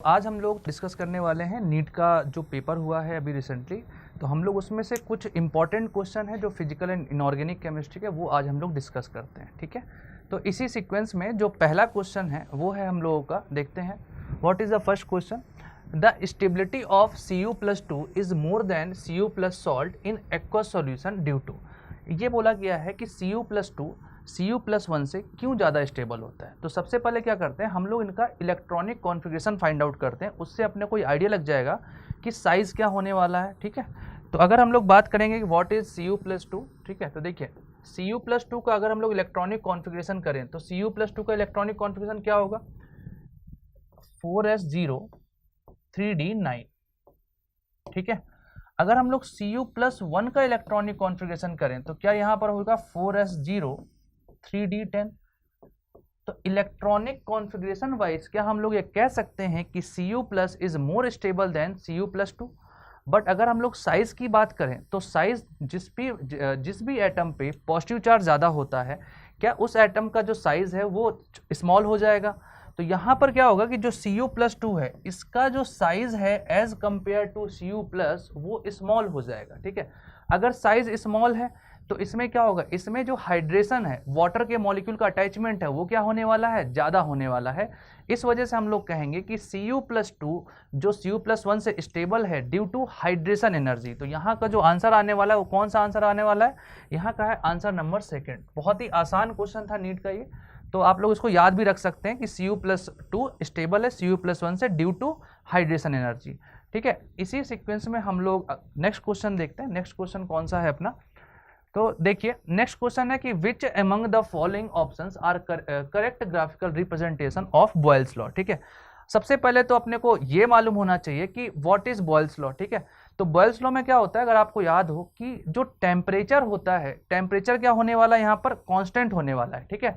आज हम लोग डिस्कस करने वाले हैं नीट का जो पेपर हुआ है अभी रिसेंटली। तो हम लोग उसमें से कुछ इंपॉर्टेंट क्वेश्चन है जो फिजिकल एंड इनऑर्गेनिक केमिस्ट्री के, वो आज हम लोग डिस्कस करते हैं। ठीक है, तो इसी सीक्वेंस में जो पहला क्वेश्चन है वो है हम लोगों का, देखते हैं what is the first question. The stability of Cu+2 is more than Cu plus salt in aqueous solution due to. ये बोला गया है कि Cu+2 Cu+1 से क्यों ज़्यादा स्टेबल होता है। तो सबसे पहले क्या करते हैं हम लोग, इनका इलेक्ट्रॉनिक कॉन्फ़िगरेशन फाइंड आउट करते हैं, उससे अपने कोई आइडिया लग जाएगा कि साइज़ क्या होने वाला है। ठीक है, तो अगर हम लोग बात करेंगे कि व्हाट इज़ Cu+2, ठीक है, तो देखिए Cu+2 का अगर हम लोग इलेक्ट्रॉनिक कॉन्फ़िगरेशन करें तो Cu+2 का इलेक्ट्रॉनिक कॉन्फ़िगरेशन क्या होगा, 4s0 3d9। ठीक है, अगर हम लोग Cu+1 का इलेक्ट्रॉनिक कॉन्फ़िगरेशन करें तो क्या यहाँ पर होगा 4s0 3d10। तो इलेक्ट्रॉनिक कॉन्फ़िगरेशन वाइज क्या हम लोग ये कह सकते हैं कि Cu+ is more stable then Cu+2। But अगर हम लोग साइज की बात करें तो साइज जिस भी एटम पे पॉजिटिव चार्ज ज़्यादा होता है, क्या उस एटम का जो साइज है वो स्मॉल हो जाएगा। तो यहाँ पर क्या होगा कि जो Cu+2 है इसका जो साइज है एज कंपेयर टू Cu+ वो स्मॉल हो जाएगा। ठीक है, अगर साइज स्मॉल है तो इसमें क्या होगा, इसमें जो हाइड्रेशन है, वाटर के मॉलिक्यूल का अटैचमेंट है, वो क्या होने वाला है, ज़्यादा होने वाला है। इस वजह से हम लोग कहेंगे कि Cu+2 जो Cu+1 से स्टेबल है ड्यू टू हाइड्रेशन एनर्जी। तो यहाँ का जो आंसर आने वाला है वो कौन सा आंसर आने वाला है, यहाँ का है आंसर नंबर सेकेंड। बहुत ही आसान क्वेश्चन था नीट का ये, तो आप लोग इसको याद भी रख सकते हैं कि Cu+2 स्टेबल है Cu+1 से ड्यू टू हाइड्रेशन एनर्जी। ठीक है, इसी सीक्वेंस में हम लोग नेक्स्ट क्वेश्चन देखते हैं। नेक्स्ट क्वेश्चन कौन सा है अपना, तो देखिए नेक्स्ट क्वेश्चन है कि which among the following options are correct graphical representation of Boyle's law. ठीक है, सबसे पहले तो अपने को ये मालूम होना चाहिए कि व्हाट इज बॉयल्स लॉ। ठीक है, तो बॉयल्स लॉ में क्या होता है, अगर आपको याद हो कि जो टेम्परेचर होता है, टेम्परेचर क्या होने वाला है यहाँ पर, कांस्टेंट होने वाला है। ठीक है,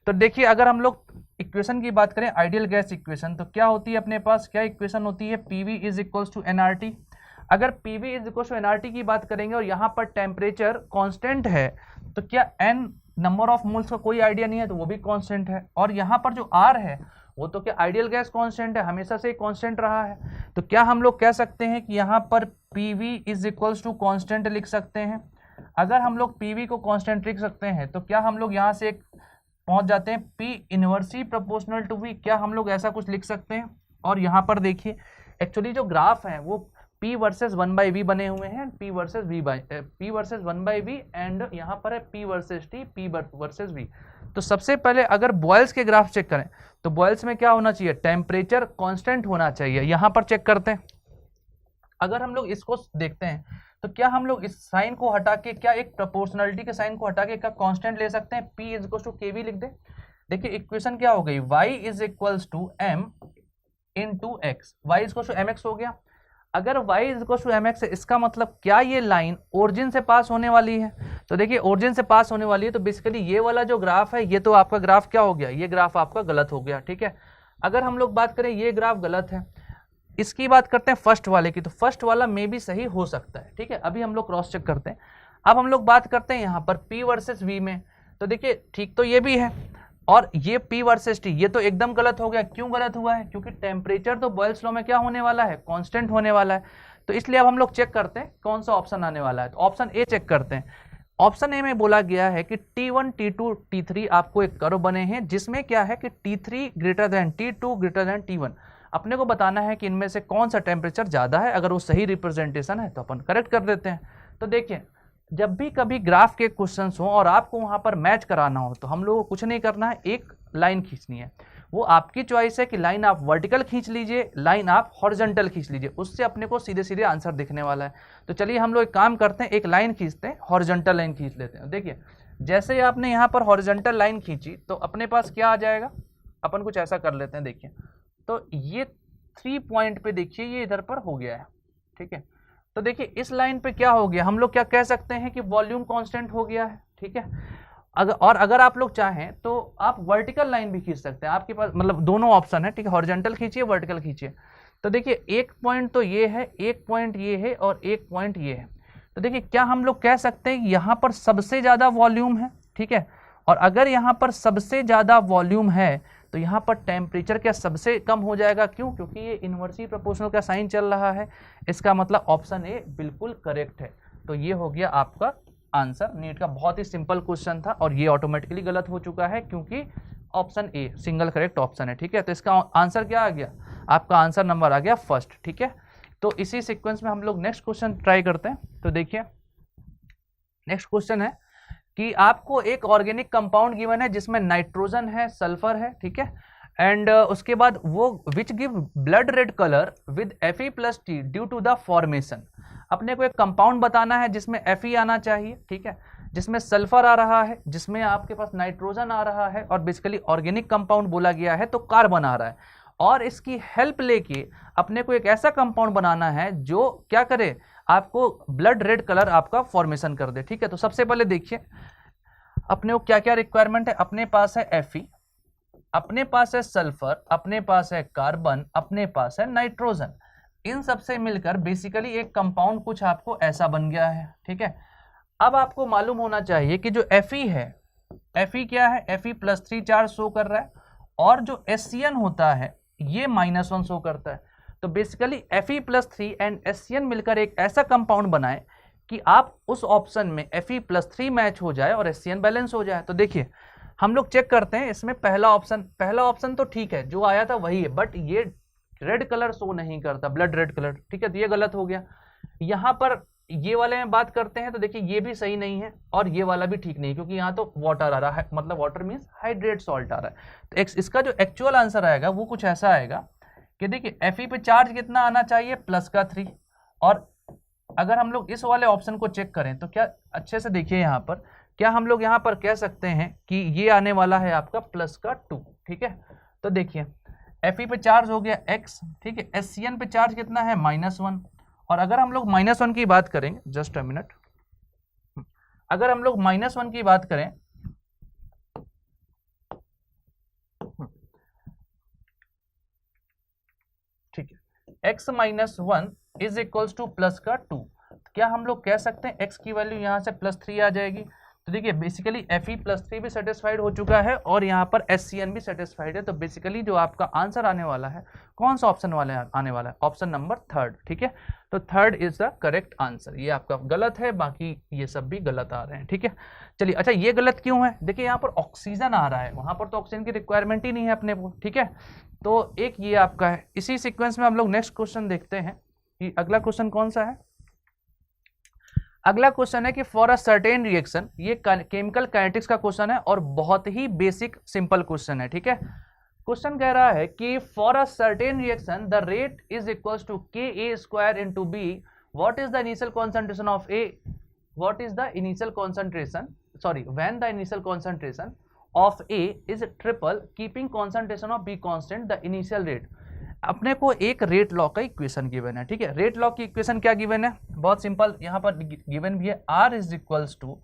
तो देखिए अगर हम लोग इक्वेशन की बात करें, आइडियल गैस इक्वेशन, तो क्या होती है अपने पास, क्या इक्वेशन होती है, PV is equals to nRT। अगर PV is equals to nRT की बात करेंगे और यहाँ पर टेम्परेचर कांस्टेंट है तो क्या n नंबर ऑफ मोल्स का कोई आइडिया नहीं है, तो वो भी कांस्टेंट है। और यहाँ पर जो R है वो तो क्या आइडियल गैस कांस्टेंट है, हमेशा से कांस्टेंट रहा है। तो क्या हम लोग कह सकते हैं कि यहाँ पर PV is equals to constant लिख सकते हैं। अगर हम लोग PV को कांस्टेंट लिख सकते हैं तो क्या हम लोग यहाँ से पहुंच जाते हैं P inversely proportional to V, क्या हम लोग ऐसा कुछ लिख सकते हैं। और यहाँ पर देखिए एक्चुअली जो ग्राफ है वो P वर्सेस 1/V बने हुए हैं, P वर्सेस 1/V एंड यहाँ पर है P versus T, P versus V। तो सबसे पहले अगर बॉयल्स के ग्राफ चेक करें तो बॉयल्स में क्या होना चाहिए, टेम्परेचर कांस्टेंट होना चाहिए। यहाँ पर चेक करते हैं, अगर हम लोग इसको देखते हैं तो क्या हम लोग इस साइन को हटा के, क्या एक प्रोपोर्शनलिटी के साइन को हटा के क्या कांस्टेंट ले सकते हैं, P is equal to KV लिख दे। देखिए इक्वेशन क्या हो गई, y is equals to m into x, y is equal to mx हो गया। अगर y is equal to mx है, इसका मतलब क्या ये लाइन ओरिजिन से पास होने वाली है। तो देखिए ओरिजिन से पास होने वाली है तो बेसिकली ये वाला जो ग्राफ है ये तो आपका ग्राफ क्या हो गया, ये ग्राफ आपका गलत हो गया। ठीक है, अगर हम लोग बात करें ये ग्राफ गलत है, इसकी बात करते हैं फर्स्ट वाले की, तो फर्स्ट वाला में भी सही हो सकता है। ठीक है, अभी हम लोग क्रॉस चेक करते हैं। अब हम लोग बात करते हैं यहाँ पर P वर्सेस V में, तो देखिए ठीक तो ये भी है और ये P वर्सेस T, ये तो एकदम गलत हो गया। क्यों गलत हुआ है, क्योंकि टेम्परेचर तो बॉयल्स लॉ में क्या होने वाला है, कांस्टेंट होने वाला है। तो इसलिए अब हम लोग चेक करते हैं कौन सा ऑप्शन आने वाला है। तो ऑप्शन ए चेक करते हैं। ऑप्शन ए में बोला गया है कि T1 T2 T3 आपको एक कर्व बने हैं जिसमें क्या है कि T3 greater than T2 greater than T1। अपने को बताना है कि इनमें से कौन सा टेम्परेचर ज़्यादा है। अगर वो सही रिप्रेजेंटेशन है तो अपन करेक्ट कर देते हैं। तो देखिए जब भी कभी ग्राफ के क्वेश्चंस हो और आपको वहाँ पर मैच कराना हो तो हम लोगों को कुछ नहीं करना है, एक लाइन खींचनी है। वो आपकी चॉइस है कि लाइन आप वर्टिकल खींच लीजिए, लाइन आप हॉरिजॉन्टल खींच लीजिए, उससे अपने को सीधे सीधे आंसर दिखने वाला है। तो चलिए हम लोग एक काम करते हैं, एक लाइन खींचते हैं, हॉरिजॉन्टल लाइन खींच लेते हैं। देखिए जैसे ही आपने यहाँ पर हॉरिजॉन्टल लाइन खींची तो अपने पास क्या आ जाएगा, अपन कुछ ऐसा कर लेते हैं। देखिए तो ये 3 पॉइंट पे देखिए ये इधर पर हो गया है। ठीक है, तो देखिए इस लाइन पे क्या हो गया, हम लोग क्या कह सकते हैं कि वॉल्यूम कांस्टेंट हो गया है। ठीक है, अगर आप लोग चाहें तो आप वर्टिकल लाइन भी खींच सकते हैं, आपके पास मतलब दोनों ऑप्शन है। ठीक है, हॉरिजॉन्टल खींचिए, वर्टिकल खींचिए। तो देखिए एक पॉइंट तो ये है, एक पॉइंट ये है और एक पॉइंट ये है। तो देखिए क्या हम लोग कह सकते हैं यहाँ पर सबसे ज़्यादा वॉल्यूम है। ठीक है, और अगर यहाँ पर सबसे ज़्यादा वॉल्यूम है तो यहाँ पर टेम्परेचर क्या सबसे कम हो जाएगा, क्यों? क्योंकि ये इन्वर्सली प्रोपोर्शनल का साइन चल रहा है। इसका मतलब ऑप्शन ए बिल्कुल करेक्ट है। तो ये हो गया आपका आंसर। नीट का बहुत ही सिंपल क्वेश्चन था और ये ऑटोमेटिकली गलत हो चुका है क्योंकि option a single correct option है। ठीक है, तो इसका आंसर क्या आ गया? आपका आंसर नंबर आ गया फर्स्ट। ठीक है, तो इसी सीक्वेंस में हम लोग नेक्स्ट क्वेश्चन ट्राई करते हैं। तो देखिए नेक्स्ट क्वेश्चन है कि आपको एक ऑर्गेनिक कंपाउंड गिवन है जिसमें नाइट्रोजन है, सल्फर है, ठीक है, एंड उसके बाद वो which give blood red colour with Fe+T due to the formation. अपने को एक कंपाउंड बताना है जिसमें Fe आना चाहिए, ठीक है, जिसमें सल्फर आ रहा है, जिसमें आपके पास नाइट्रोजन आ रहा है और बेसिकली ऑर्गेनिक कंपाउंड बोला गया है तो कार्बन आ रहा है, और इसकी हेल्प लेके अपने को एक ऐसा कंपाउंड बनाना है जो क्या करे, आपको ब्लड रेड कलर आपका फॉर्मेशन कर दे। ठीक है, तो सबसे पहले देखिए अपने को क्या क्या रिक्वायरमेंट है। अपने पास है Fe, अपने पास है सल्फर, अपने पास है कार्बन, अपने पास है नाइट्रोजन। इन सब से मिलकर बेसिकली एक कंपाउंड कुछ आपको ऐसा बन गया है। ठीक है, अब आपको मालूम होना चाहिए कि जो Fe है, Fe क्या है? Fe+3 चार्ज शो कर रहा है, और जो HCN होता है ये -1 शो करता है। तो बेसिकली Fe+3 एंड HCN मिलकर एक ऐसा कंपाउंड बनाए कि आप उस ऑप्शन में Fe+3 मैच हो जाए और HCN बैलेंस हो जाए। तो देखिए हम लोग चेक करते हैं इसमें पहला ऑप्शन तो ठीक है, जो आया था वही है, बट ये रेड कलर शो नहीं करता, ब्लड रेड कलर। ठीक है, तो ये गलत हो गया। यहाँ पर ये वाले में बात करते हैं तो देखिए ये भी सही नहीं है और ये वाला भी ठीक नहीं, क्योंकि यहाँ तो वाटर आ रहा है, मतलब वाटर मीन्स हाइड्रेट सॉल्ट आ रहा है। तो इसका जो एक्चुअल आंसर आएगा वो कुछ ऐसा आएगा कि देखिए Fe पे चार्ज कितना आना चाहिए? +3। और अगर हम लोग इस वाले ऑप्शन को चेक करें तो क्या अच्छे से देखिए यहाँ पर, क्या हम लोग यहाँ पर कह सकते हैं कि ये आने वाला है आपका +2। ठीक है, तो देखिए Fe पे चार्ज हो गया x, ठीक है, HCN पे चार्ज कितना है? -1। और अगर हम लोग -1 की बात करें, जस्ट अ मिनट, अगर हम लोग -1 की बात करें, ठीक है, x -1 इज इक्वल्स टू +2। क्या हम लोग कह सकते हैं x की वैल्यू यहाँ से +3 आ जाएगी? तो देखिए बेसिकली Fe+3 भी सेटिस्फाइड हो चुका है और यहाँ पर HCN भी सेटिस्फाइड है। तो बेसिकली जो आपका आंसर आने वाला है, कौन सा ऑप्शन वाले आने वाला है? Option number 3। ठीक है, तो 3 इज द करेक्ट आंसर। ये आपका गलत है, बाकी ये सब भी गलत आ रहे हैं। ठीक है, चलिए, अच्छा ये गलत क्यों है? देखिए यहाँ पर ऑक्सीजन आ रहा है, वहाँ पर तो ऑक्सीजन की रिक्वायरमेंट ही नहीं है अपने को। ठीक है, तो एक ये आपका है। इसी सीक्वेंस में हम लोग नेक्स्ट क्वेश्चन देखते हैं कि अगला क्वेश्चन कौन सा है। अगला क्वेश्चन है कि फॉर अ सर्टेन रिएक्शन, ये केमिकल काइनेटिक्स का क्वेश्चन है और बहुत ही बेसिक सिंपल क्वेश्चन है। ठीक है, क्वेश्चन कह रहा है कि for a certain reaction the rate is equals to Ka² into B, what is the initial concentration of A, what is the initial concentration, sorry, when the initial concentration of A is triple keeping concentration of B constant the initial rate. अपने को एक rate law का equation given है। ठीक है, rate law की equation क्या given है? बहुत सिंपल, यहाँ पर गिवन भी है R is equals to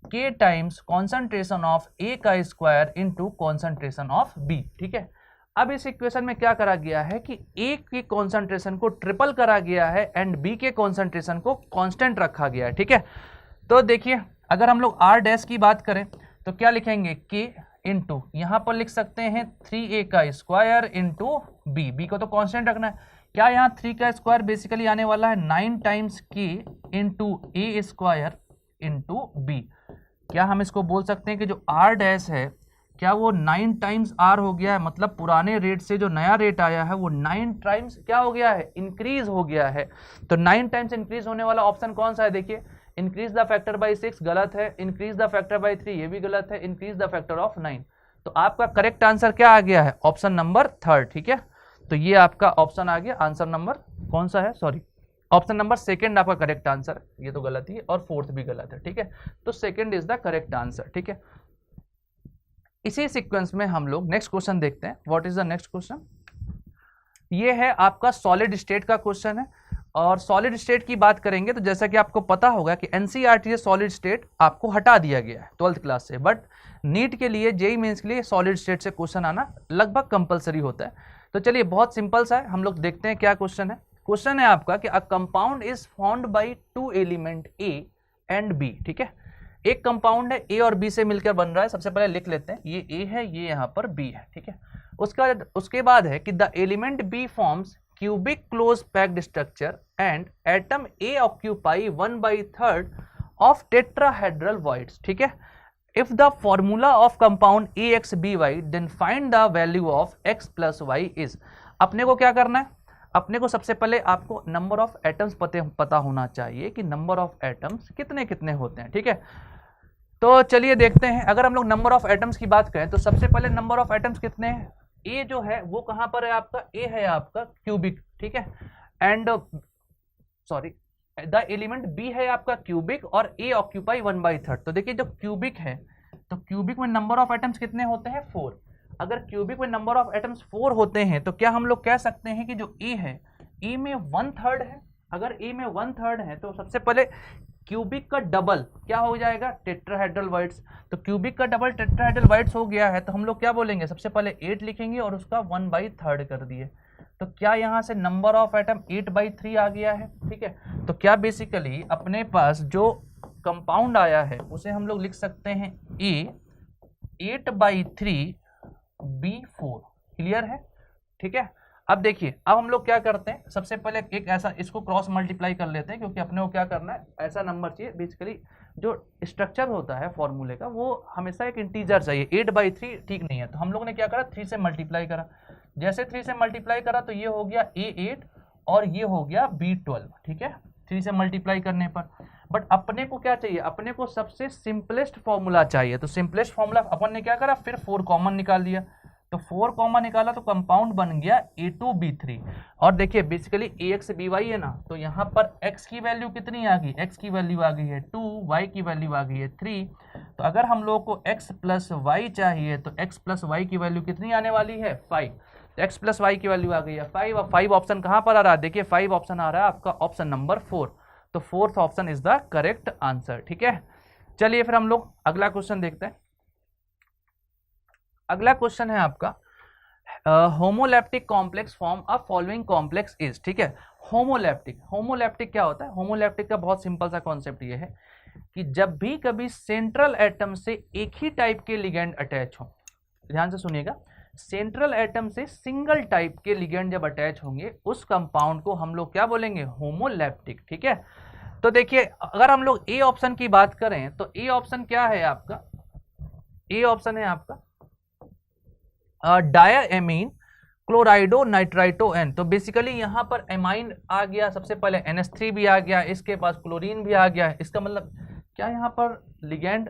K times concentration of A का square into concentration of B। ठीक है, अब इस इक्वेशन में क्या करा गया है कि A के कॉन्सेंट्रेशन को ट्रिपल करा गया है एंड B के कॉन्सेंट्रेशन को कांस्टेंट रखा गया है। ठीक है, तो देखिए अगर हम लोग R डैश की बात करें तो क्या लिखेंगे? K इंटू, यहाँ पर लिख सकते हैं 3A का स्क्वायर इंटू B को तो कांस्टेंट रखना है। क्या यहाँ 3 का स्क्वायर बेसिकली आने वाला है 9 times K into A square into B। क्या हम इसको बोल सकते हैं कि जो R डैश है क्या वो 9 टाइम्स R हो गया है? मतलब पुराने रेट से जो नया रेट आया है वो 9 टाइम्स क्या हो गया है? इंक्रीज हो गया है। तो 9 टाइम्स इंक्रीज होने वाला ऑप्शन कौन सा है? देखिए, इंक्रीज द फैक्टर बाय 6 गलत है, इंक्रीज द फैक्टर बाय 3 ये भी गलत है, इंक्रीज द फैक्टर ऑफ 9। तो आपका करेक्ट आंसर क्या आ गया है? Option number 3। ठीक है, तो ये आपका ऑप्शन आ गया। आंसर नंबर कौन सा है? सॉरी, ऑप्शन नंबर 2 आपका करेक्ट आंसर। ये तो गलत ही है और 4th भी गलत है। ठीक है, तो 2 इज द करेक्ट आंसर। ठीक है, इसी सीक्वेंस में हम लोग नेक्स्ट क्वेश्चन देखते हैं। What is the next question? ये है आपका सॉलिड स्टेट का क्वेश्चन है। और सॉलिड स्टेट की बात करेंगे तो जैसा कि आपको पता होगा कि एनसीईआरटी से सॉलिड स्टेट आपको हटा दिया गया है 12th क्लास से, बट नीट के लिए, जेईई मेंस के लिए सॉलिड स्टेट से क्वेश्चन आना लगभग कंपलसरी होता है। तो चलिए बहुत सिंपल सा है, हम लोग देखते हैं क्या क्वेश्चन है। क्वेश्चन है आपका कि a compound is formed by 2 element A and B। ठीक है, एक कंपाउंड है A और B से मिलकर बन रहा है। सबसे पहले लिख लेते हैं, ये A है, ये यहाँ पर B है। ठीक है, उसके बाद है कि the element B forms cubic close packed structure and atom A occupy 1/3 of tetrahedral voids. ठीक है, if the formula of compound AXBY then find the value of x plus y is. अपने को क्या करना है, अपने को सबसे पहले आपको नंबर ऑफ एटम्स पता होना चाहिए कि नंबर ऑफ एटम्स कितने कितने होते हैं। ठीक है, तो चलिए देखते हैं। अगर हम लोग नंबर ऑफ एटम्स की बात करें तो सबसे पहले नंबर ऑफ एटम्स कितने हैं, ए जो है वो कहां पर है आपका, ए है आपका क्यूबिक। ठीक है, and sorry the element B है आपका क्यूबिक और ए ऑक्यूपाई 1/3। तो देखिए जो क्यूबिक है तो क्यूबिक में नंबर ऑफ एटम्स कितने होते हैं, 4। अगर क्यूबिक में नंबर ऑफ एटम्स 4 होते हैं तो क्या हम लोग कह सकते हैं कि जो ए है, ए में 1/3 है। अगर ए में 1/3 है तो सबसे पहले क्यूबिक का डबल क्या हो जाएगा, टेट्राहेड्रल वॉइड्स। तो क्यूबिक का डबल टेट्राहेड्रल वॉइड्स हो गया है तो हम लोग क्या बोलेंगे, सबसे पहले 8 लिखेंगे और उसका 1/3 कर दिए। तो क्या यहाँ से नंबर ऑफ एटम 8/3 आ गया है। ठीक है, तो क्या बेसिकली अपने पास जो कंपाउंड आया है उसे हम लोग लिख सकते हैं ए 8/3 B4। क्लियर है। ठीक है, अब देखिए अब हम लोग क्या करते हैं, सबसे पहले एक ऐसा इसको क्रॉस मल्टीप्लाई कर लेते हैं क्योंकि अपने को क्या करना है, ऐसा नंबर चाहिए। बेसिकली जो स्ट्रक्चर होता है फॉर्मूले का वो हमेशा एक इंटीजर चाहिए, 8/3 ठीक नहीं है। तो हम लोग ने क्या करा, 3 से मल्टीप्लाई करा। जैसे 3 से मल्टीप्लाई करा तो ये हो गया A8 और ये हो गया B12। ठीक है, 3 से मल्टीप्लाई करने पर। बट अपने को क्या चाहिए, अपने को सबसे सिंपलेस्ट फॉर्मूला चाहिए। तो सिंपलेस्ट फॉर्मूला अपन ने क्या करा, फिर 4 कॉमन निकाल दिया। तो 4 कॉमन निकाला तो कंपाउंड बन गया A2B3। और देखिए बेसिकली AXBY है ना, तो यहाँ पर x की वैल्यू कितनी आ गई, x की वैल्यू आ गई है 2, y की वैल्यू आ गई है 3। तो अगर हम लोग को x प्लस वाई चाहिए तो x प्लस वाई की वैल्यू कितनी आने वाली है, 5। तो x प्लस वाई की वैल्यू आ गई है 5। और 5 ऑप्शन कहाँ पर आ रहा है, देखिए 5 ऑप्शन आ रहा है आपका ऑप्शन नंबर 4। तो 4th option is the correct answer. ठीक है, चलिए फिर हम लोग अगला क्वेश्चन देखते हैं। अगला क्वेश्चन है आपका homoleptic complex form a following complex is. ठीक है, होमोलैप्टिक क्या होता है, होमोलैप्टिक का बहुत सिंपल सा कॉन्सेप्ट ये है कि जब भी कभी सेंट्रल एटम से एक ही टाइप के लिगेंड अटैच हो, ध्यान से सुनिएगा, सेंट्रल एटम से सिंगल टाइप के लिगेंड जब अटैच होंगे उस कंपाउंड को हम लोग क्या बोलेंगे, होमोलैप्टिक। ठीक है, तो देखिए अगर हम लोग ए ऑप्शन की बात करें तो ए ऑप्शन क्या है आपका, ए ऑप्शन है आपका डायामीन क्लोराइडो नाइट्राइटो एन। तो बेसिकली यहाँ पर एमाइन आ गया, सबसे पहले NH3 भी आ गया, इसके पास क्लोरीन भी आ गया है। इसका मतलब क्या यहाँ पर लिगेंड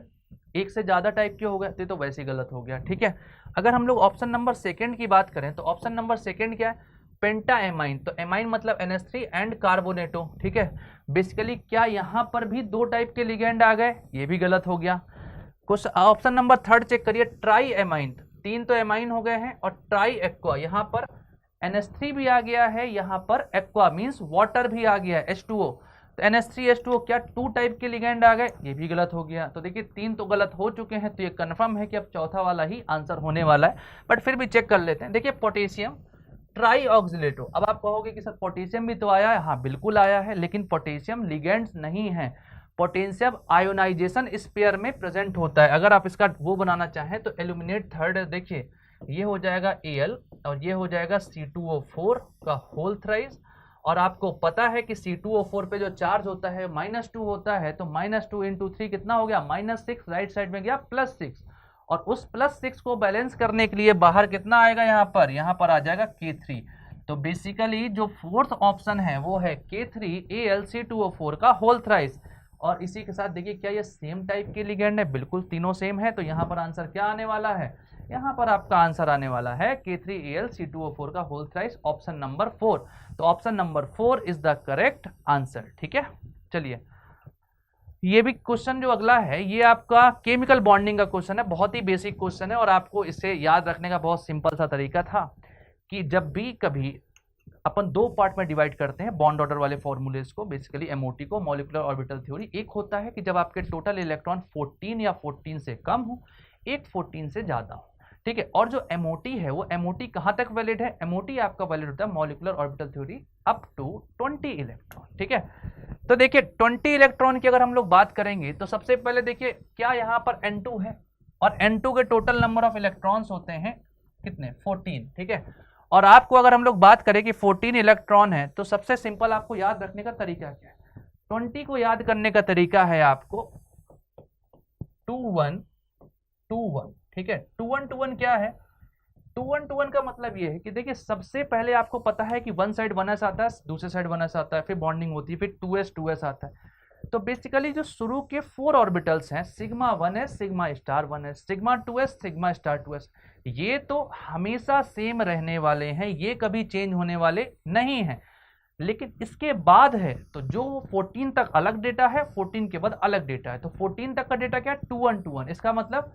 एक से ज्यादा टाइप के हो गए, तो वैसे ही गलत हो गया। ठीक है, अगर हम लोग ऑप्शन नंबर सेकंड की बात करें तो ऑप्शन नंबर सेकंड क्या है, पेंटा एमाइन। तो एमाइन मतलब NH3 एंड कार्बोनेटो। ठीक है, बेसिकली क्या यहाँ पर भी 2 टाइप के लिगेंड आ गए, ये भी गलत हो गया। कुछ ऑप्शन नंबर थर्ड चेक करिए, ट्राई एमाइन। 3 तो एमाइन हो गए हैं और ट्राई एक्वा, यहाँ पर NH3 भी आ गया है, यहाँ पर एक्वा मीन्स वाटर भी आ गया है, H2O। तो NH3 H2O क्या 2 टाइप के लिगेंड आ गए, ये भी गलत हो गया। तो देखिए 3 तो गलत हो चुके हैं, तो ये कंफर्म है कि अब चौथा वाला ही आंसर होने वाला है। बट फिर भी चेक कर लेते हैं। देखिए पोटेशियम ट्राई ऑक्सिलेटो, अब आप कहोगे कि सर पोटेशियम भी तो आया है, हाँ बिल्कुल आया है, लेकिन पोटेशियम लिगेंड्स नहीं है। पोटेशियम आयोनाइजेशन स्पेयर में प्रेजेंट होता है। अगर आप इसका वो बनाना चाहें तो एल्यूमिनेट थर्ड, देखिए ये हो जाएगा Al और ये हो जाएगा C2O4 का होल थ्राइस। और आपको पता है कि C2O4 पे जो चार्ज होता है -2 होता है, तो -2 × 3 कितना हो गया, -6, राइट साइड में गया +6। और उस +6 को बैलेंस करने के लिए बाहर कितना आएगा, यहाँ पर आ जाएगा K3। तो बेसिकली जो 4th ऑप्शन है वो है K3 AlC2O4 का होल थ्राइस। और इसी के साथ देखिए क्या ये सेम टाइप के लिगेंड है, बिल्कुल तीनों सेम है। तो यहाँ पर आंसर क्या आने वाला है, यहाँ पर आपका आंसर आने वाला है K3AlC2O4 का होल थ्राइस, ऑप्शन नंबर 4। तो option number 4 is the correct answer. ठीक है, चलिए ये भी क्वेश्चन जो अगला है ये आपका केमिकल बॉन्डिंग का क्वेश्चन है, बहुत ही बेसिक क्वेश्चन है। और आपको इसे याद रखने का बहुत सिंपल सा तरीका था कि जब भी कभी अपन 2 पार्ट में डिवाइड करते हैं बॉन्ड ऑर्डर वाले फॉर्मूलेस को, बेसिकली एमओटी को, मॉलिक्यूलर ऑर्बिटल थ्योरी। एक होता है कि जब आपके टोटल इलेक्ट्रॉन 14 या 14 से कम हो, एक 14 से ज्यादा हो। ठीक है, और जो एमओटी है वो एमओटी कहां तक वैलिड है, एमओटी आपका वैलिड होता है molecular orbital theory up to 20 electron. ठीक है, तो देखिए 20 इलेक्ट्रॉन की अगर हम लोग बात करेंगे तो सबसे पहले देखिए क्या यहाँ पर N2 है, और N2 के टोटल नंबर ऑफ इलेक्ट्रॉन्स होते हैं कितने 14, ठीक है। और आपको अगर हम लोग बात करें कि 14 इलेक्ट्रॉन है तो सबसे सिंपल आपको याद रखने का तरीका क्या है, 20 को याद करने का तरीका है आपको 2 1 2 1, ठीक है। 2 1 2 1 क्या है, 2 1 2 1 का मतलब ये है कि देखिए सबसे पहले आपको पता है कि वन साइड 1s आता है, दूसरे साइड 1s आता है, फिर बॉन्डिंग होती है, फिर 2s आता है। तो बेसिकली जो शुरू के 4 ऑर्बिटल्स हैं sigma 1s sigma star 1s sigma 2s sigma star 2s, ये तो हमेशा सेम रहने वाले हैं, ये कभी चेंज होने वाले नहीं हैं। लेकिन इसके बाद है तो जो 14 तक अलग डेटा है, 14 के बाद अलग डेटा है। तो 14 तक का डेटा क्या है 2 1 2 1, इसका मतलब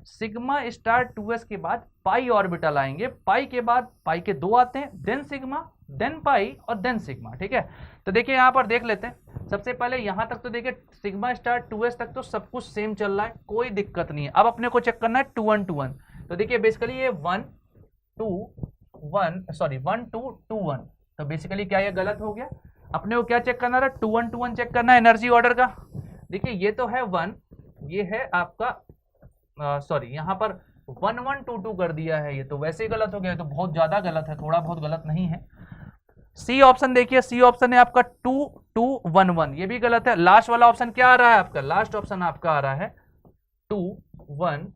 सिग्मा स्टार 2s के बाद पाई ऑर्बिटल आएंगे, पाई के बाद पाई के 2 आते हैं, देन सिग्मा, देन पाई और देन सिग्मा, ठीक है। तो देखिए यहाँ पर देख लेते हैं, सबसे पहले यहाँ तक तो देखिए सिग्मा स्टार 2s तक तो सब कुछ सेम चल रहा है, कोई दिक्कत नहीं है। अब अपने को चेक करना है 2 1 2 1, तो देखिए बेसिकली ये 1 2 2 1, तो बेसिकली क्या ये गलत हो गया। अपने को क्या चेक करना है 2 1 2 1 चेक करना है एनर्जी ऑर्डर का। देखिए ये तो है 1, ये है आपका यहाँ पर 1 1 2 2 कर दिया है, ये तो वैसे ही गलत हो गया, तो बहुत ज्यादा गलत है, थोड़ा बहुत गलत नहीं है। सी ऑप्शन देखिए, सी ऑप्शन है आपका 2 2 1 1, ये भी गलत है। लास्ट वाला ऑप्शन क्या आ रहा है आपका, लास्ट ऑप्शन आपका आ रहा है 2 1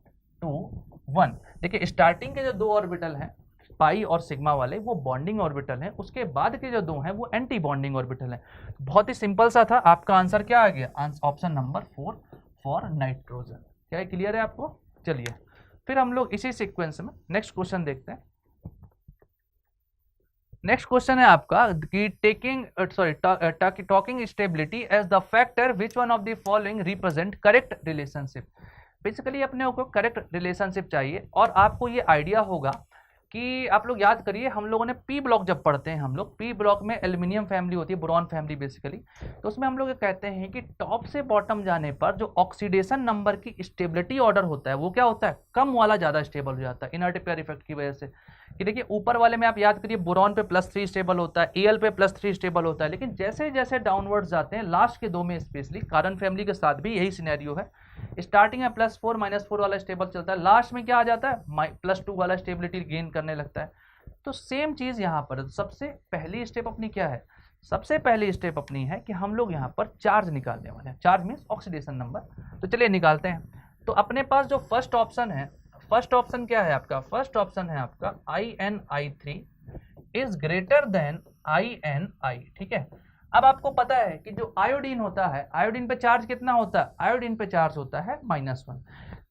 2 1। देखिए स्टार्टिंग के जो 2 ऑर्बिटल हैं पाई और सिग्मा वाले वो बॉन्डिंग ऑर्बिटल हैं, उसके बाद के जो 2 हैं वो एंटी बॉन्डिंग ऑर्बिटल हैं। बहुत ही सिंपल सा था, आपका आंसर क्या आ गया, ऑप्शन नंबर 4 फॉर नाइट्रोजन। क्या क्लियर है आपको? चलिए फिर हम लोग इसी सीक्वेंस में नेक्स्ट क्वेश्चन देखते हैं। नेक्स्ट क्वेश्चन है आपका कि talking stability as the factor which one of the following represent correct relationship. Basically अपने को करेक्ट रिलेशनशिप चाहिए, और आपको ये आइडिया होगा कि आप लोग याद करिए हम लोगों ने पी ब्लॉक जब पढ़ते हैं, हम लोग पी ब्लॉक में एल्यूमिनियम फैमिली होती है, बोरॉन फैमिली बेसिकली, तो उसमें हम लोग ये कहते हैं कि टॉप से बॉटम जाने पर जो ऑक्सीडेशन नंबर की स्टेबिलिटी ऑर्डर होता है वो क्या होता है, कम वाला ज़्यादा स्टेबल हो जाता है इनर्ट पेयर इफेक्ट की वजह से। कि देखिए ऊपर वाले में आप याद करिए बोरॉन पे +3 स्टेबल होता है, एल पे +3 स्टेबल होता है, लेकिन जैसे जैसे डाउनवर्ड जाते हैं लास्ट के 2 में स्पेशली कार्बन फैमिली के साथ भी यही सिनेरियो है, स्टार्टिंग में +4 -4 वाला स्टेबल चलता है, लास्ट में क्या आ जाता है +2 वाला स्टेबिलिटी गेन करने लगता है। तो सेम चीज यहाँ पर सबसे पहली स्टेप अपनी क्या है, सबसे पहली स्टेप अपनी है कि हम लोग यहाँ पर चार्ज निकालने वाले हैं, चार्ज मीन्स ऑक्सीडेशन नंबर। तो चलिए निकालते हैं। तो अपने पास जो फर्स्ट ऑप्शन है, फर्स्ट ऑप्शन क्या है आपका, फर्स्ट ऑप्शन है आपका InI3 is greater than InI, ठीक है। अब आपको पता है कि जो आयोडीन होता है, आयोडीन पे चार्ज कितना होता है, आयोडीन पे चार्ज होता है -1।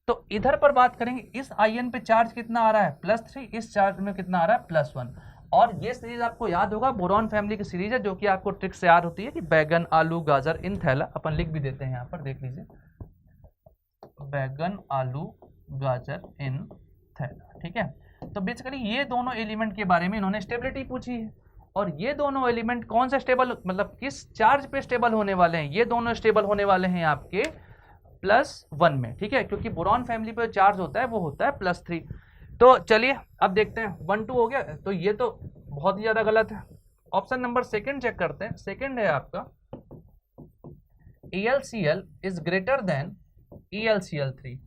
तो इधर पर बात करेंगे इस आयन पे चार्ज कितना आ रहा है +3, इस चार्ज में कितना आ रहा है +1। और ये सीरीज आपको याद होगा बोरॉन फैमिली की सीरीज है, जो कि आपको ट्रिक से याद होती है कि बैगन आलू गाजर इन थैला, अपन लिख भी देते हैं यहाँ पर देख लीजिए, बैगन आलू गाजर इन थैला, ठीक है। तो बेसिकली ये दोनों एलिमेंट के बारे में इन्होंने स्टेबिलिटी पूछी है, और ये दोनों एलिमेंट कौन सा स्टेबल, मतलब किस चार्ज पे स्टेबल होने वाले हैं, ये दोनों स्टेबल होने वाले हैं आपके +1 में, ठीक है, क्योंकि बोरॉन फैमिली पे चार्ज होता है वो होता है +3। तो चलिए अब देखते हैं 1 2 हो गया, तो ये तो बहुत ही ज्यादा गलत है। ऑप्शन नंबर सेकंड चेक करते हैं, सेकंड है आपका ElCl is greater than ElCl3,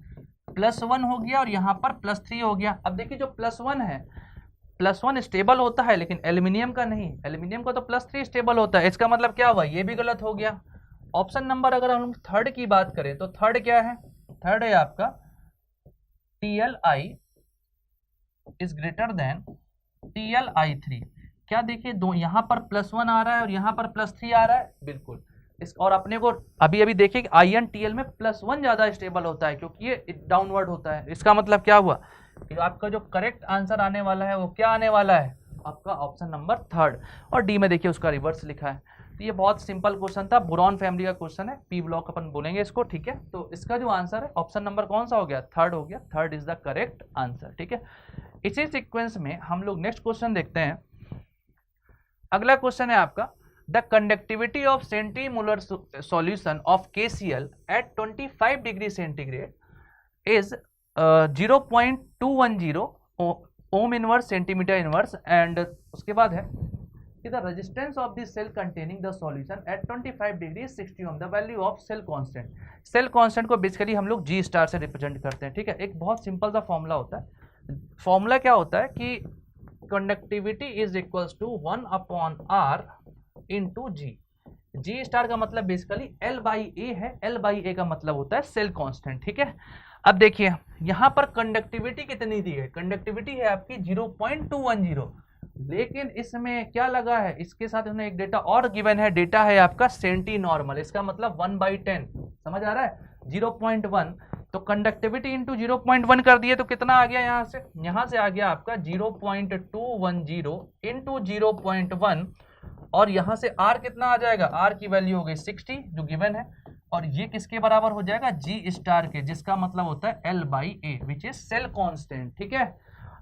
+1 हो गया और यहाँ पर +3 हो गया। अब देखिए जो +1 है, +1 स्टेबल होता है लेकिन एल्यूमिनियम का नहीं, एल्यूमिनियम का तो +3 स्टेबल होता है, इसका मतलब क्या हुआ, ये भी गलत हो गया। ऑप्शन नंबर अगर हम थर्ड की बात करें तो थर्ड क्या है, थर्ड है आपका TlI is greater than TlI3। क्या देखिए दो यहाँ पर +1 आ रहा है और यहाँ पर +3 आ रहा है, बिल्कुल इस, और अपने को अभी अभी देखिए कि आयन TL में +1 ज्यादा स्टेबल होता है क्योंकि ये डाउनवर्ड होता है। इसका मतलब क्या हुआ कि आपका जो करेक्ट आंसर आने वाला है वो क्या आने वाला है, आपका ऑप्शन नंबर थर्ड। और डी में देखिए उसका रिवर्स लिखा है। तो ये बहुत सिंपल क्वेश्चन था, बोरॉन फैमिली का क्वेश्चन है, पी ब्लॉक अपन बोलेंगे इसको, ठीक है। तो इसका जो आंसर है ऑप्शन नंबर कौन सा हो गया, थर्ड हो गया, third is the correct answer, ठीक है। इसी सीक्वेंस में हम लोग नेक्स्ट क्वेश्चन देखते हैं। अगला क्वेश्चन है आपका the conductivity of centimolar solution of KCl at 25 degree centigrade is 0.210 ohm inverse centimetre inverse, and उसके बाद है कि the resistance of the cell containing the solution at 25 degree 60 ohm, the value of cell constant. Cell constant को basically हम लोग G star से represent करते हैं, ठीक है। एक बहुत सिंपल सा फॉर्मूला होता है, फॉर्मूला क्या होता है कि conductivity is equals to 1/r into G. G star का मतलब बेसिकली L/A है, L/A का मतलब होता है सेल कांस्टेंट, ठीक है। अब देखिए यहां पर कंडक्टिविटी कितनी दी है, कंडक्टिविटी है आपकी 0.210, लेकिन इसमें क्या लगा है, इसके साथ उन्हें एक डेटा और गिवन है, डेटा है आपका सेंटी नॉर्मल, इसका मतलब 1/10, समझ आ रहा है, 0.1, तो कंडक्टिविटी इंटू 0.1 कर दिए तो कितना आ गया, यहां से आ गया आपका 0.210 इंटू 0.1, और यहां से r कितना आ जाएगा, r की वैल्यू हो गई 60 जो गिवन है, और ये किसके बराबर हो जाएगा, जी स्टार के, जिसका मतलब होता है L/A which is cell constant, ठीक है।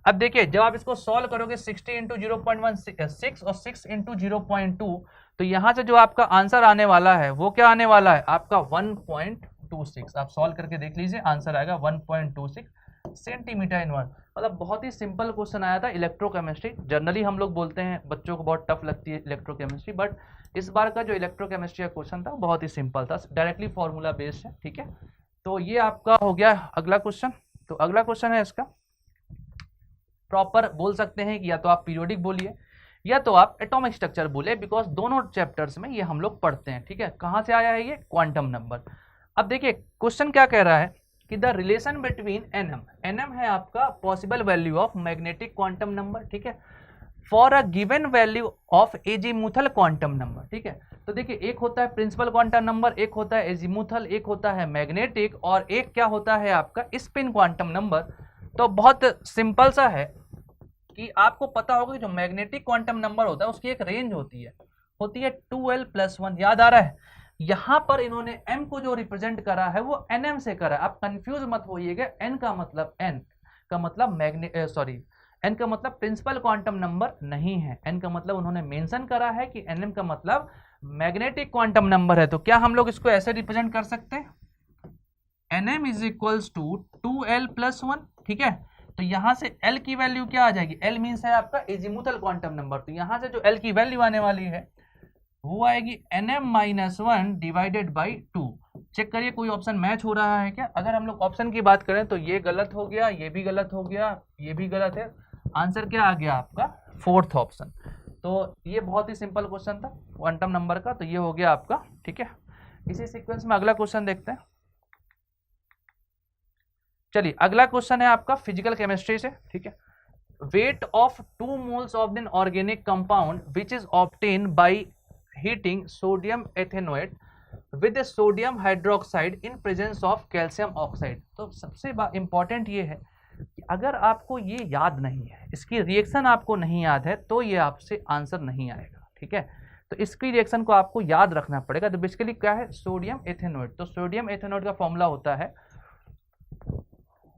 अब देखिए जब आप इसको सॉल्व करोगे 60 इंटू 0.1 6 और 6 इंटू 0.2, तो यहां से जो आपका आंसर आने वाला है वो क्या आने वाला है आपका 1.26, आप सॉल्व करके देख लीजिए, आंसर आएगा 1.26 सेंटीमीटर इनवर्स। मतलब बहुत ही सिंपल क्वेश्चन आया था इलेक्ट्रोकेमिस्ट्री। जनरली हम लोग बोलते हैं बच्चों को बहुत टफ लगती है इलेक्ट्रोकेमिस्ट्री, बट इस बार का जो इलेक्ट्रोकेमिस्ट्री का क्वेश्चन था बहुत ही सिंपल था, डायरेक्टली फॉर्मूला बेस्ड है, ठीक है। तो ये आपका हो गया अगला क्वेश्चन। तो अगला क्वेश्चन है इसका प्रॉपर बोल सकते हैं कि या तो आप पीरियोडिक बोलिए या तो आप एटॉमिक स्ट्रक्चर बोले, बिकॉज दोनों चैप्टर्स में ये हम लोग पढ़ते हैं, ठीक है। कहाँ से आया है ये, क्वांटम नंबर। अब देखिए क्वेश्चन क्या कह रहा है कि द रिलेशन बिटवीन nm है आपका possible value of magnetic quantum number, ठीक है, for a given value of azimuthal quantum number, ठीक है। तो देखिए एक होता है प्रिंसिपल क्वांटम नंबर, एक होता है एजीमुथल, एक होता है मैग्नेटिक, और एक क्या होता है आपका स्पिन क्वांटम नंबर। तो बहुत सिंपल सा है कि आपको पता होगा कि जो मैग्नेटिक क्वांटम नंबर होता है उसकी एक रेंज होती है 2l+1, याद आ रहा है। यहां पर इन्होंने m को जो रिप्रेजेंट करा है वो nm से करा है, आप कंफ्यूज मत होइएगा, n का मतलब n का मतलब प्रिंसिपल क्वांटम नंबर नहीं है, n का मतलब उन्होंने मेंशन करा है कि nm का मतलब मैग्नेटिक क्वांटम नंबर है। तो क्या हम लोग इसको ऐसे रिप्रेजेंट कर सकते हैं, nm is equals to 2l+1, ठीक है। तो यहां से l की वैल्यू क्या आ जाएगी, l मींस है आपका एजीमुथल क्वांटम नंबर, तो यहां से जो l की वैल्यू आने वाली है वो आएगी nm-1 डिवाइडेड बाई 2। चेक करिए कोई ऑप्शन मैच हो रहा है क्या। अगर हम लोग ऑप्शन की बात करें तो ये गलत हो गया, ये भी गलत हो गया, ये भी गलत है, आंसर क्या आ गया आपका फोर्थ ऑप्शन। तो ये बहुत ही सिंपल क्वेश्चन था क्वांटम नंबर का, तो ये हो गया आपका, ठीक है। इसी सीक्वेंस में अगला क्वेश्चन देखते हैं। चलिए अगला क्वेश्चन है आपका फिजिकल केमिस्ट्री से, ठीक है। Weight of 2 moles of an organic compound which is obtain by heating sodium ethanoate with sodium hydroxide in presence of calcium oxide. तो सबसे इंपॉर्टेंट ये है कि अगर आपको ये याद नहीं है, इसकी रिएक्शन आपको नहीं याद है, तो ये आपसे आंसर नहीं आएगा, ठीक है। तो इसकी रिएक्शन को आपको याद रखना पड़ेगा। तो बेसिकली क्या है, सोडियम एथेनोएट। तो सोडियम एथेनोएट का फॉर्मूला होता है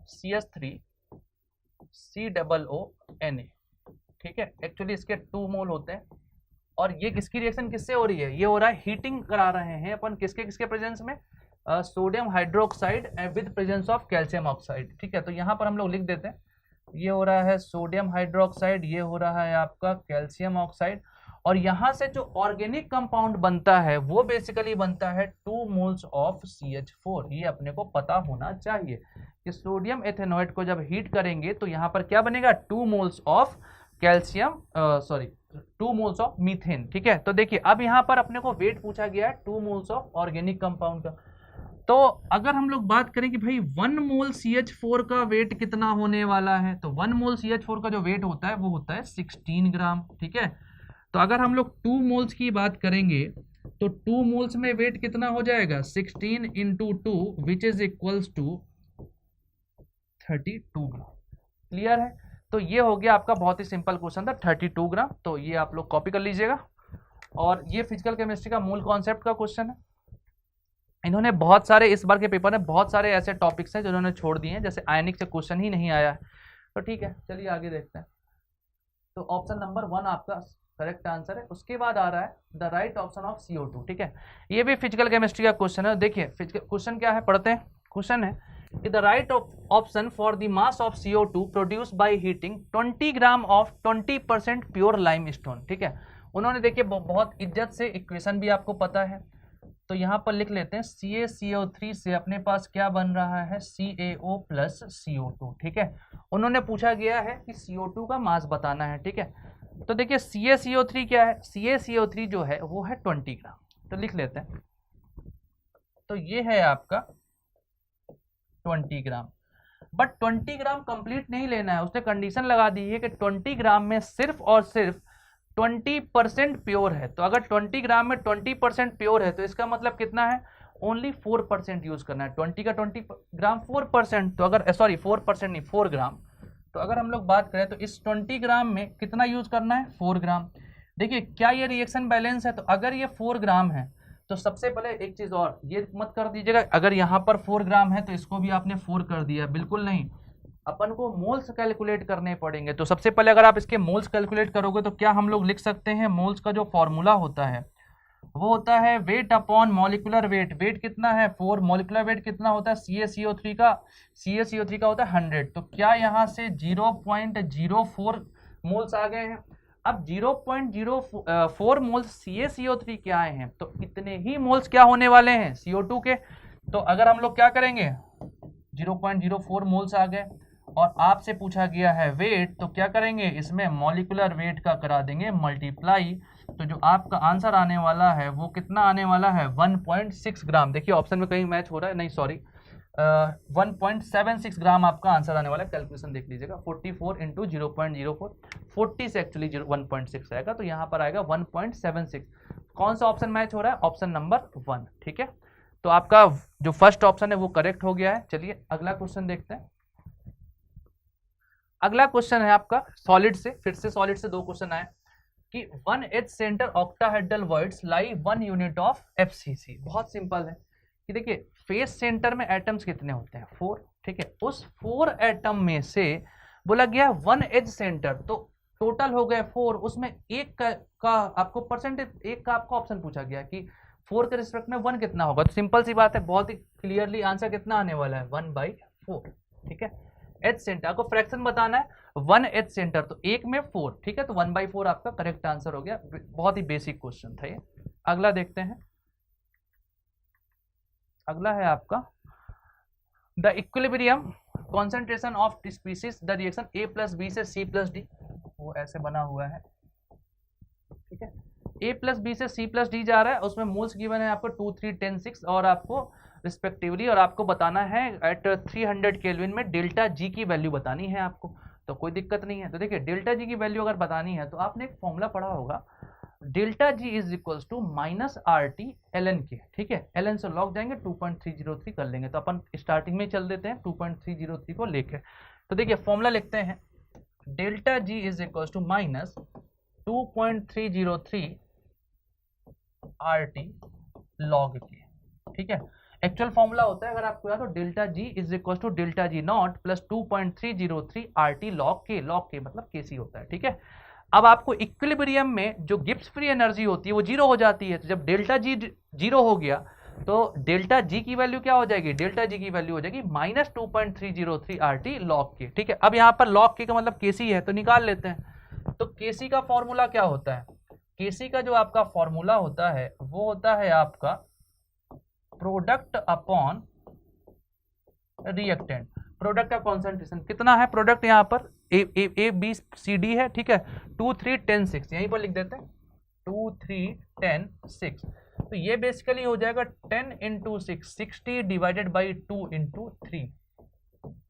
CH3COONA, ठीक है। एक्चुअली इसके 2 मोल होते हैं, और ये किसकी रिएक्शन किससे हो रही है, ये हो रहा है हीटिंग करा रहे हैं अपन किसके प्रेजेंस में, sodium hydroxide with presence of calcium oxide, ठीक है। तो यहाँ पर हम लोग लिख देते हैं, ये हो रहा है सोडियम हाइड्रोक्साइड, ये हो रहा है आपका कैल्शियम ऑक्साइड, और यहाँ से जो ऑर्गेनिक कंपाउंड बनता है वो बेसिकली बनता है 2 मोल्स ऑफ CH4। ये अपने को पता होना चाहिए कि सोडियम एथेनोएट को जब हीट करेंगे तो यहाँ पर क्या बनेगा, 2 moles of calcium 2 moles of methane, ठीक है। तो देखिए अब यहाँ पर अपने को वेट पूछा गया है 2 मोल्स ऑफ ऑर्गेनिक कंपाउंड का। तो अगर हम लोग बात करें कि भाई 1 मोल CH4 का वेट कितना होने वाला है, तो 1 मोल CH4 का जो वेट होता है वो होता है 16 ग्राम, ठीक है। तो अगर हम लोग 2 मोल्स की बात करेंगे तो 2 मोल्स में वेट कितना हो जाएगा, 16 into 2 which is equals to 32 gram. Clear है। तो ये हो गया आपका बहुत ही सिंपल क्वेश्चन था, 32 ग्राम। तो ये आप लोग कॉपी कर लीजिएगा, और ये फिजिकल केमिस्ट्री का मूल कॉन्सेप्ट का क्वेश्चन है। इन्होंने बहुत सारे इस बार के पेपर में बहुत सारे ऐसे टॉपिक्स हैं जो इन्होंने छोड़ दिए हैं, जैसे आयनिक से क्वेश्चन ही नहीं आया है। तो ठीक है, चलिए आगे देखते हैं। तो ऑप्शन नंबर 1 आपका करेक्ट आंसर है। उसके बाद आ रहा है the right option of CO2, ठीक है। ये भी फिजिकल केमिस्ट्री का क्वेश्चन है। देखिए क्वेश्चन क्या है, पढ़ते हैं। क्वेश्चन है the right option for the mass of CO2 produce by heating 20 gram of 20% pure limestone, ठीक है। उन्होंने देखिए बहुत इज्जत से इक्वेशन भी आपको पता है, तो यहाँ पर लिख लेते हैं CaCO3 से अपने पास क्या बन रहा है, CaO प्लस CO2। ठीक है, उन्होंने पूछा गया है कि CO2 का मास बताना है। ठीक है, तो देखिए CaCO3 क्या है, CaCO3 जो है वो है 20 ग्राम, तो लिख लेते हैं। तो ये है आपका 20 ग्राम, बट 20 ग्राम कंप्लीट नहीं लेना है, उसने कंडीशन लगा दी है कि 20 ग्राम में सिर्फ और सिर्फ 20% प्योर है। तो अगर 20 ग्राम में 20% प्योर है तो इसका मतलब कितना है, ओनली 4% यूज करना है। 20 का 20 ग्राम 4%, तो अगर सॉरी 4% नहीं 4 ग्राम, तो अगर हम लोग बात करें तो इस 20 ग्राम में कितना यूज करना है, 4 ग्राम। देखिए क्या ये रिएक्शन बैलेंस है, तो अगर ये 4 ग्राम है तो सबसे पहले एक चीज और, ये मत कर दीजिएगा अगर यहाँ पर 4 ग्राम है तो इसको भी आपने 4 कर दिया, बिल्कुल नहीं, अपन को मोल्स कैलकुलेट करने पड़ेंगे। तो सबसे पहले अगर आप इसके मोल्स कैलकुलेट करोगे तो क्या हम लोग लिख सकते हैं, मोल्स का जो फॉर्मूला होता है वो होता है weight upon molecular weight. Weight कितना है 4, मॉलिक्यूलर वेट कितना होता है CaCO3 का, CaCO3 का होता है 100। तो क्या यहाँ से 0.04 मोल्स आ गए हैं। अब 0.04 मोल्स CaCO3 के आए हैं तो इतने ही मोल्स क्या होने वाले हैं CO2 के। तो अगर हम लोग क्या करेंगे, 0.04 मोल्स आ गए और आपसे पूछा गया है वेट, तो क्या करेंगे, इसमें मॉलिक्यूलर वेट का करा देंगे मल्टीप्लाई। तो जो आपका आंसर आने वाला है वो कितना आने वाला है, 1.6 ग्राम। देखिए ऑप्शन में कहीं मैच हो रहा है, नहीं सॉरी 1.76 ग्राम आपका आंसर आने वाला है। कैलकुलेशन देख लीजिएगा, 44 इंटू 0.04, 40 से एक्चुअली 1.6 आएगा, तो यहाँ पर आएगा 1.76। कौन सा ऑप्शन मैच हो रहा है, ऑप्शन नंबर 1। ठीक है, तो आपका जो फर्स्ट ऑप्शन है वो करेक्ट हो गया है। चलिए अगला क्वेश्चन देखते हैं। अगला क्वेश्चन है आपका सॉलिड से, फिर से सॉलिड से 2 क्वेश्चन आए कि 1H centre octahedral voids lie 1 unit of FCC। बहुत सिंपल है कि देखिए फेस सेंटर में एटम्स कितने होते हैं, 4। ठीक है, उस 4 एटम में से बोला गया 1H सेंटर, तो टोटल हो गए 4, उसमें एक का आपको परसेंटेज, एक का आपको ऑप्शन पूछा गया कि 4 के रिस्पेक्ट में 1 कितना होगा। तो सिंपल सी बात है, बहुत ही क्लियरली आंसर कितना आने वाला है, 1/4। ठीक है, H सेंटर को फ्रैक्शन बताना है, 1H सेंटर तो 1 में 4। ठीक है, तो 1/4 आपका करेक्ट आंसर हो गया। बहुत ही बेसिक क्वेश्चन था ये। अगला देखते हैं, अगला है आपका the equilibrium concentration of species the reaction A + B से C + D, वो ऐसे बना हुआ है। ठीक है, A + B से C + D जा रहा है, उसमें मोल्स गिवन है आपको 2, 3, 10, 6 और आपको रिस्पेक्टिवली, और आपको बताना है एट 300 केल्विन में डेल्टा जी की वैल्यू बतानी है आपको, तो कोई दिक्कत नहीं है। तो देखिए डेल्टा जी की वैल्यू अगर बतानी है तो आपने एक फॉर्मूला पढ़ा होगा, delta G is equals to -RT ln के। ठीक है, ln से लॉग जाएंगे 2.303 कर लेंगे, तो अपन स्टार्टिंग में चल देते हैं 2.303 को लेके। तो देखिए फॉर्मूला लिखते हैं, delta G is equals to -2.303 RT log के। ठीक है, एक्चुअल फॉर्मूला होता है अगर आपको याद हो, delta G is equal to delta G naught plus 2.303 RT log के मतलब KC होता है। ठीक है, अब आपको इक्विलिब्रियम में जो गिब्स फ्री एनर्जी होती है वो 0 हो जाती है, तो जब डेल्टा जी 0 हो गया तो डेल्टा जी की वैल्यू क्या हो जाएगी, डेल्टा जी की वैल्यू हो जाएगी -2.303 RT log के। ठीक है, अब यहाँ पर log के का मतलब KC है, तो निकाल लेते हैं। तो KC का फॉर्मूला क्या होता है, KC का जो आपका फॉर्मूला होता है वो होता है आपका प्रोडक्ट अपॉन रिएक्टेंट। प्रोडक्ट का कॉन्सेंट्रेशन कितना है, प्रोडक्ट यहाँ पर A B C D है। ठीक है, 2, 3, 10, 6 यहीं पर लिख देते हैं, 2, 3, 10, 6। तो ये बेसिकली हो जाएगा 10 × 6, 60 डिवाइडेड बाई 2 × 3।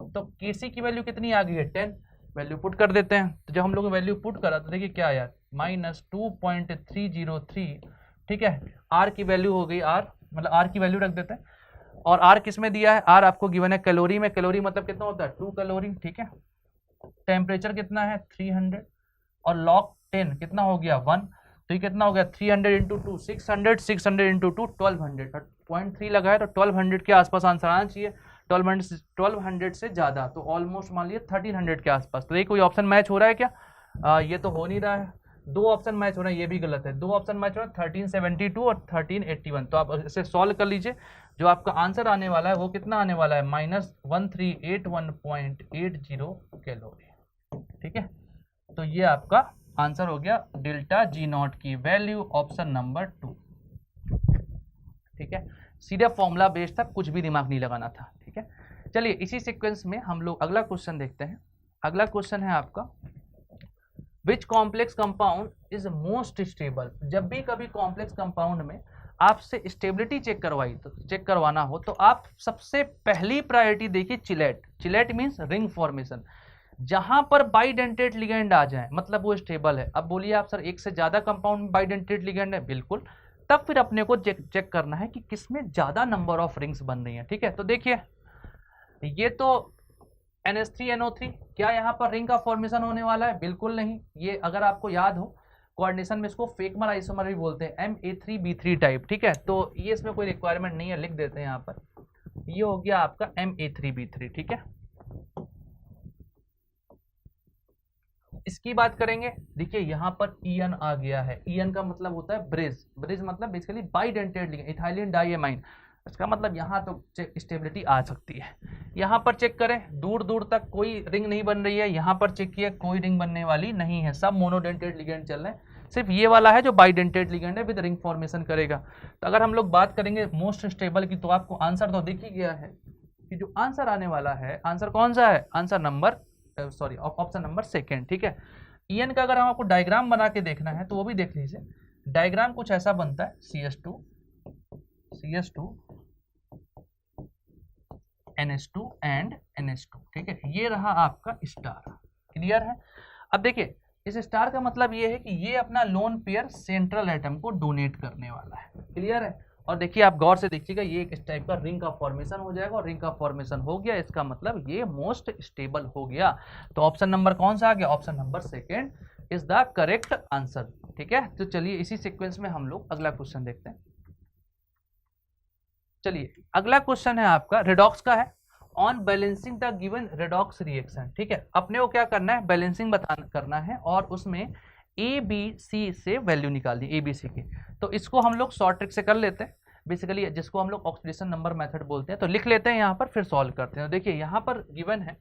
तो KC की वैल्यू कितनी आ गई है, 10। वैल्यू पुट कर देते हैं, तो जब हम लोग वैल्यू पुट करा तो देखिए क्या आया, -2.303। ठीक है, R की वैल्यू हो गई, R मतलब R की वैल्यू रख देते हैं, और R किस में दिया है, R आपको गिवन है कैलोरी में। कैलोरी मतलब कितना होता है, 2 कैलोरी। ठीक है, टेम्परेचर कितना है 300, और log 10 कितना हो गया 1, तो ये कितना हो गया 300 × 2 600, 600 × 2 1200, 0.3 लगा है तो 1200 के आसपास आंसर आना चाहिए। 1200 से ज़्यादा, तो ऑलमोस्ट मान लीजिए 1300 के आसपास। तो ये कोई ऑप्शन मैच हो रहा है क्या, ये तो हो नहीं रहा है। 2 ऑप्शन मैच हो रहा है, ये भी गलत है। 2 ऑप्शन मैच हो रहा है 1372 और 1381। तो आप इसे सॉल्व कर लीजिए, जो आपका आंसर आने वाला है वो कितना आने वाला है, -1381.80 कैलोरी। ठीक है, तो ये आपका आंसर हो गया डेल्टा जी नॉट की वैल्यू, ऑप्शन नंबर 2। ठीक है, सीधा फॉर्मूला बेस्ड था, कुछ भी दिमाग नहीं लगाना था। ठीक है, चलिए इसी सीक्वेंस में हम लोग अगला क्वेश्चन देखते हैं। अगला क्वेश्चन है आपका, which complex compound is most stable. जब भी कभी कॉम्प्लेक्स कंपाउंड में आपसे स्टेबिलिटी चेक करवाना हो तो आप सबसे पहली प्रायोरिटी देखिए chelate. Chelate means ring formation, जहां पर बाइडेंटेट लिगेंड आ जाए मतलब वो स्टेबल है। अब बोलिए आप सर एक से ज्यादा कंपाउंड में बाइडेंटेट लिगेंड है, बिल्कुल, तब फिर अपने को चेक करना है कि किसमें ज्यादा नंबर ऑफ रिंग्स बन रही हैं। ठीक है, तो देखिए ये तो NH3NO3, क्या यहाँ पर रिंग का फॉर्मेशन होने वाला है? बिल्कुल नहीं। ये अगर आपको याद हो कोऑर्डिनेशन में इसको फेकमर आइसोमर भी बोलते हैं, Ma3B3 टाइप। ठीक है, तो ये इसमें कोई रिक्वायरमेंट नहीं है, लिख देते हैं यहाँ पर। ये हो गया आपका Ma3B3। ठीक है, इसकी बात करेंगे, देखिए यहाँ पर EN आ गया है। EN का मतलब होता है ब्रिज। ब्रिज मतलब basically bidentate ligand, ethylene diamine. इसका मतलब यहाँ तो स्टेबिलिटी आ सकती है। यहाँ पर चेक करें, दूर दूर तक कोई रिंग नहीं बन रही है। यहाँ पर चेक किया, कोई रिंग बनने वाली नहीं है, सब मोनोडेंटेट लिगेंड चल रहे हैं। सिर्फ ये वाला है जो बाइडेंटेट लिगेंड है, विद रिंग फॉर्मेशन करेगा। तो अगर हम लोग बात करेंगे मोस्ट स्टेबल की, तो आपको आंसर तो दिख ही गया है कि जो आंसर आने वाला है, आंसर कौन सा है? Answer number option number second. ठीक है, EN का अगर हम आपको डायग्राम बना के देखना है तो वो भी देख लीजिए। डायग्राम कुछ ऐसा बनता है, CH2 NH2 एंड NH2। ठीक है, ये रहा आपका स्टार। क्लियर है? अब देखिए इस स्टार का मतलब ये है कि ये अपना लोन पेयर सेंट्रल एटम को डोनेट करने वाला है। क्लियर है? और देखिए आप गौर से देखिएगा, ये एक इस टाइप का रिंग का फॉर्मेशन हो जाएगा, और रिंग का फॉर्मेशन हो गया, इसका मतलब ये मोस्ट स्टेबल हो गया। तो ऑप्शन नंबर कौन सा आ गया? Option number second is the correct answer. ठीक है, तो चलिए इसी सीक्वेंस में हम लोग अगला क्वेश्चन देखते हैं। चलिए अगला क्वेश्चन है आपका रेडॉक्स का है, on balancing the given redox reaction. ठीक है, अपने को क्या करना है? बैलेंसिंग करना है, और उसमें ABC से वैल्यू निकालनी, ABC की। तो इसको हम लोग शॉर्ट ट्रिक से कर लेते हैं, बेसिकली जिसको हम लोग ऑक्सीडेशन नंबर मेथड बोलते हैं। तो लिख लेते हैं यहाँ पर, फिर सॉल्व करते हैं। देखिए यहाँ पर गिवन है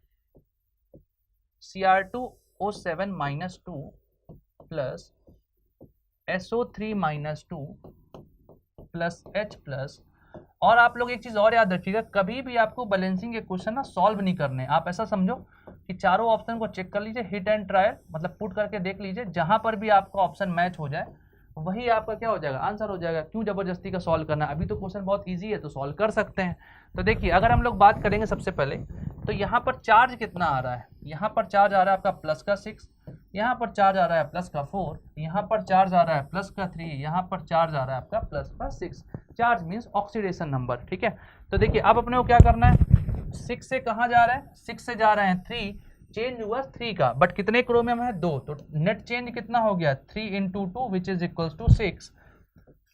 Cr2O7-2 plus SO3-2 plus H plus. और आप लोग एक चीज और याद रखिएगा, कभी भी आपको बैलेंसिंग के क्वेश्चन ना सॉल्व नहीं करने। आप ऐसा समझो कि चारों ऑप्शन को चेक कर लीजिए, हिट एंड ट्रायल, मतलब पुट करके देख लीजिए, जहां पर भी आपका ऑप्शन मैच हो जाए वही आपका क्या हो जाएगा? आंसर हो जाएगा। क्यों जबरदस्ती का सॉल्व करना? अभी तो क्वेश्चन बहुत इजी है, तो सॉल्व कर सकते हैं। तो देखिए अगर हम लोग बात करेंगे सबसे पहले, तो यहाँ पर चार्ज कितना आ रहा है? यहाँ पर चार्ज आ रहा है आपका प्लस का 6, यहाँ पर चार्ज आ रहा है प्लस का 4, यहाँ पर चार्ज आ रहा है प्लस का 3, यहाँ पर चार्ज आ रहा है आपका प्लस का 6। Charge means oxidation number. ठीक है, तो देखिए अब अपने को क्या करना है? 6 से कहाँ जा रहा है? 6 से जा रहे हैं 3, चेंज हुआ 3 का, बट कितने क्रोमियम है? 2, तो नेट चेंज कितना हो गया? 3 × 2 विच इज इक्वल्स टू 6।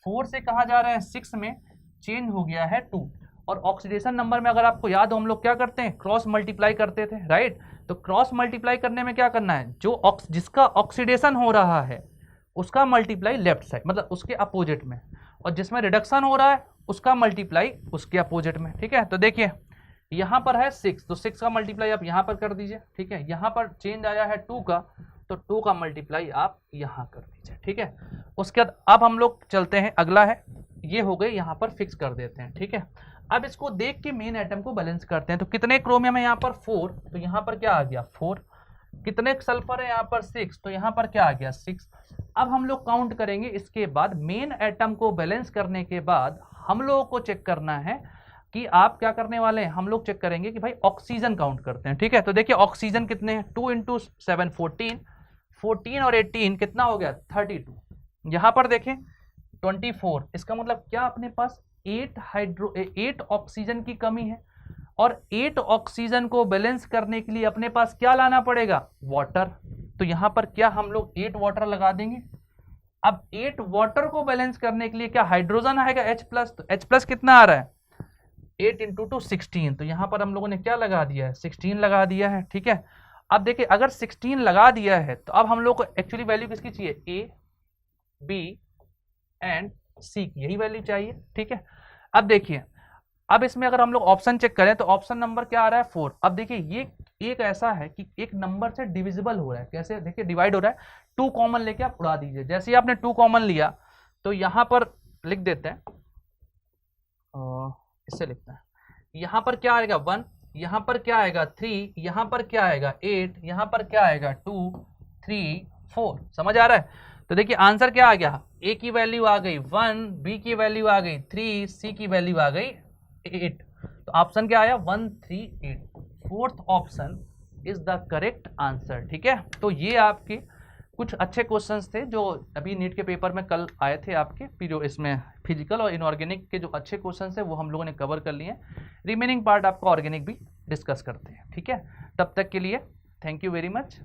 4 से कहाँ जा रहे हैं? 6 में, चेंज हो गया है 2। और ऑक्सीडेशन नंबर में अगर आपको याद हो, हम लोग क्या करते हैं? क्रॉस मल्टीप्लाई करते थे, राइट? तो क्रॉस मल्टीप्लाई करने में क्या करना है? जो जिसका ऑक्सीडेशन हो रहा है उसका मल्टीप्लाई लेफ्ट साइड, मतलब उसके अपोजिट में, और जिसमें रिडक्शन हो रहा है उसका मल्टीप्लाई उसके अपोजिट में। ठीक है, तो देखिए यहाँ पर है 6, तो 6 का मल्टीप्लाई आप यहाँ पर कर दीजिए। ठीक है, यहाँ पर चेंज आया है 2 का, तो 2 का मल्टीप्लाई आप यहाँ कर दीजिए। ठीक है, उसके बाद अब हम लोग चलते हैं, अगला है, ये हो गए, यहाँ पर फिक्स कर देते हैं। ठीक है, अब इसको देख के मेन एटम को बैलेंस करते हैं। तो कितने क्रोमियम है यहाँ पर? 4, तो यहाँ पर क्या आ गया? 4। कितने सल्फर है यहाँ पर? 6, तो यहाँ पर क्या आ गया? 6। अब हम लोग काउंट करेंगे। इसके बाद मेन एटम को बैलेंस करने के बाद हम लोगों को चेक करना है कि आप क्या करने वाले हैं? हम लोग चेक करेंगे कि भाई ऑक्सीजन काउंट करते हैं। ठीक है, तो देखिए ऑक्सीजन कितने हैं? 2 × 7 14, 14 और 18 कितना हो गया? 32। यहाँ पर देखें 24, इसका मतलब क्या अपने पास 8 ऑक्सीजन की कमी है, और 8 ऑक्सीजन को बैलेंस करने के लिए अपने पास क्या लाना पड़ेगा? वाटर। तो यहाँ पर क्या हम लोग 8 वाटर लगा देंगे। अब 8 वाटर को बैलेंस करने के लिए क्या हाइड्रोजन आएगा? H+, तो H+ कितना आ रहा है? 8 × 2 16, तो यहाँ पर हम लोगों ने क्या लगा दिया है? 16 लगा दिया है। ठीक है, अब देखिए अगर 16 लगा दिया है तो अब हम लोग को एक्चुअली वैल्यू किसकी चाहिए? A, B एंड C की, यही वैल्यू चाहिए। ठीक है, अब देखिए, अब इसमें अगर हम लोग ऑप्शन चेक करें तो ऑप्शन नंबर क्या आ रहा है? 4। अब देखिए ये एक ऐसा है कि एक नंबर से डिविजिबल हो रहा है। कैसे? देखिए डिवाइड हो रहा है, 2 कॉमन लेके आप उड़ा दीजिए। जैसे ही आपने 2 कॉमन लिया तो यहाँ पर लिख देते हैं इससे लिखते हैं, यहाँ पर क्या आएगा 1, यहाँ पर क्या आएगा 3, यहाँ पर क्या आएगा 8, यहाँ पर क्या आएगा 2, 3, 4। समझ आ रहा है? तो देखिए आंसर क्या आ गया, ए की वैल्यू आ गई 1, बी की वैल्यू आ गई 3, सी की वैल्यू आ गई 8। तो ऑप्शन क्या आया 1, 3, 8। Fourth option is the correct answer. ठीक है, तो ये आपके कुछ अच्छे क्वेश्चंस थे जो अभी नीट के पेपर में कल आए थे आपके, फिर जो इसमें फिजिकल और इनऑर्गेनिक के जो अच्छे क्वेश्चंस है वो हम लोगों ने कवर कर लिए। रिमेनिंग पार्ट आपका ऑर्गेनिक भी डिस्कस करते हैं। ठीक है, तब तक के लिए थैंक यू वेरी मच।